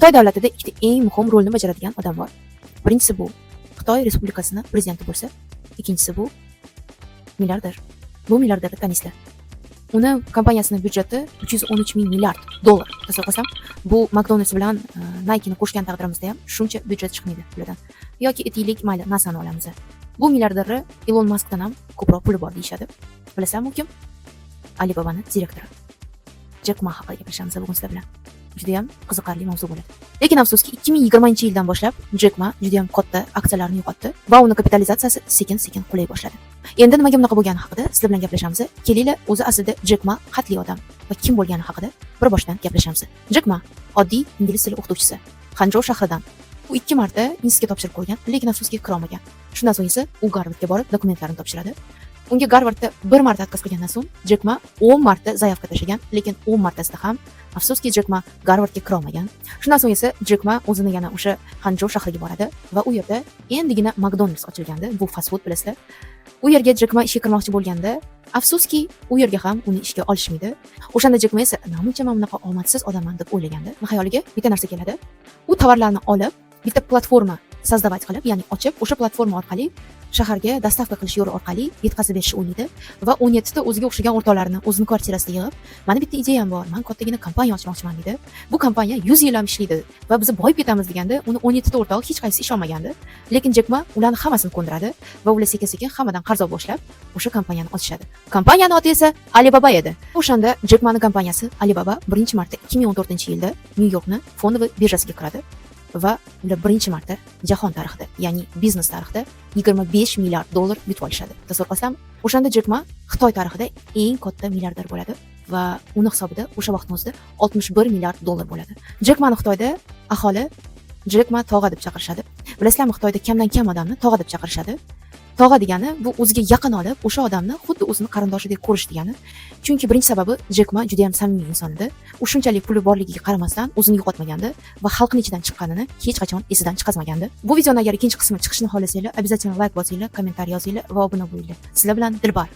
Xitoy davlatida ikkita eng muhim rolni bajaradigan odam bor. Birinchisi bu Xitoy Respublikasining prezidenti bo'lsa, ikkinchisi bu milliarder. Bu milliarderni taniysizlar. Uni kompaniyasining byudjeti 313 ming milliard dollar. Tasavvur qilsam, bu McDonald's bilan Nike'ni qo'shgan taqdirimizda ham shuncha byudjet chiqmaydi bulardan. Yoki aytaylik, mayli, NASA'ni olamiz. Bu milliarderni Elon Muskdan ham ko'proq puli bor deyshadi. Bilasanmi kim? Alibabaning direktori. Jack Ma haqida gaplashamiz bugun sizlar bilan. Juda ham qiziqarli mavzu bo'ladi. Lekin afsuski 2020-yildan boshlab Jack Ma juda ham katta aksiyalarni yo'qotdi va uni kapitalizatsiyasi sekin-sekin qulay boshladi. Endi nimaga bunaqa bo'lgani haqida sizlar bilan gaplashamiz. Kelinglar, o'zi aslida Jack Ma qatli odam va kim bo'lgani haqida bir boshdan gaplashamiz. Jack Ma oddiy ingliz tili o'qituvchisi, Xanjou shahridan. U 2 marta institutga topshirib qo'ygan, lekin afsuski kira olmagan. Shundan so'ng esa u Garvardga borib dokumentlarini topshiradi. Unga Garvardda 1 marta отказ qilgandan so'ng Jack Ma 10 marta zaявка tashlagan, lekin 10 martasida ham afsuski Jack Ma Garvardga kira olmagan. Shundan so'ng esa Jack Ma o'zini yana o'sha Xanjou shahriga boradi va u yerda endigina McDonald's ochilgandi. Bu fast food bilasizlar. U yerga Jack Ma ishga kirmoqchi bo'lganda, afsuski u yerga ham uni ishga olishmaydi. O'shanda Jack Ma esa "Namuncha men bunaqa omadsiz odamman" deb o'ylagandi. Xayoliga bitta narsa keladi. U tovarlarni olib, bitta platforma sozdавать qilib, ya'ni ochib, o'sha platforma orqali shaharga dostavka qilish yo'li orqali yetkazib berishni o'ylaydi va 17 ta o'ziga o'xshagan o'rtoqlarini o'zining kvartirasida yig'ib, "Mana bitta ideyam bor, men kattagina kompaniya ochmoqchiman" dedi. Bu kompaniya 100 yil ham ishlaydi va biz boyib ketamiz deganda, uni 17 ta o'rtog'i hech qaysi ishonmagandi. Lekin Jack Ma ularni hammasini ko'ndiradi va ular sekin-sekin hammadan qarz olib boshlab, o'sha kompaniyani ochishadi. Kompaniyaning oti esa Alibaba edi. O'shanda Jack Maning kompaniyasi Alibaba birinchi marta 2014-yilda Nyu-Yorkni fondoviy birjasiga kiradi. Va ular birinchi marta jahon tarixida, ya'ni biznes tarixida 25 milliard dollar yutib olishadi. Tasavvur qilsam, o'shanda Jack Ma Xitoy tarixida eng katta milliarder bo'ladi va uni hisobida o'sha vaqtning o'zida 61 milliard dollar bo'ladi. Jack Ma'ni Xitoyda aholi Jack Ma tog'a deb chaqirishadi. Bilasizlarmi, Xitoyda kamdan kam odamni tog'a deb chaqirishadi. Tog'a degani bu o'ziga yaqin olib, o'sha odamni xuddi o'zini qarindoshidek ko'rish degani. Chunki birinchi sababi Jack Ma juda ham samimiy inson edi. U shunchalik puli borligiga qaramasdan o'zini yo'qotmagandi va xalqning ichidan chiqqanini hech qachon esidan chiqazmagandi. Bu videoning agar ikkinchi qismi chiqishini xohlasanglar, обязательно like bosinglar, kommentariy yozinglar va obuna bo'linglar. Sizlar bilan Dilbar.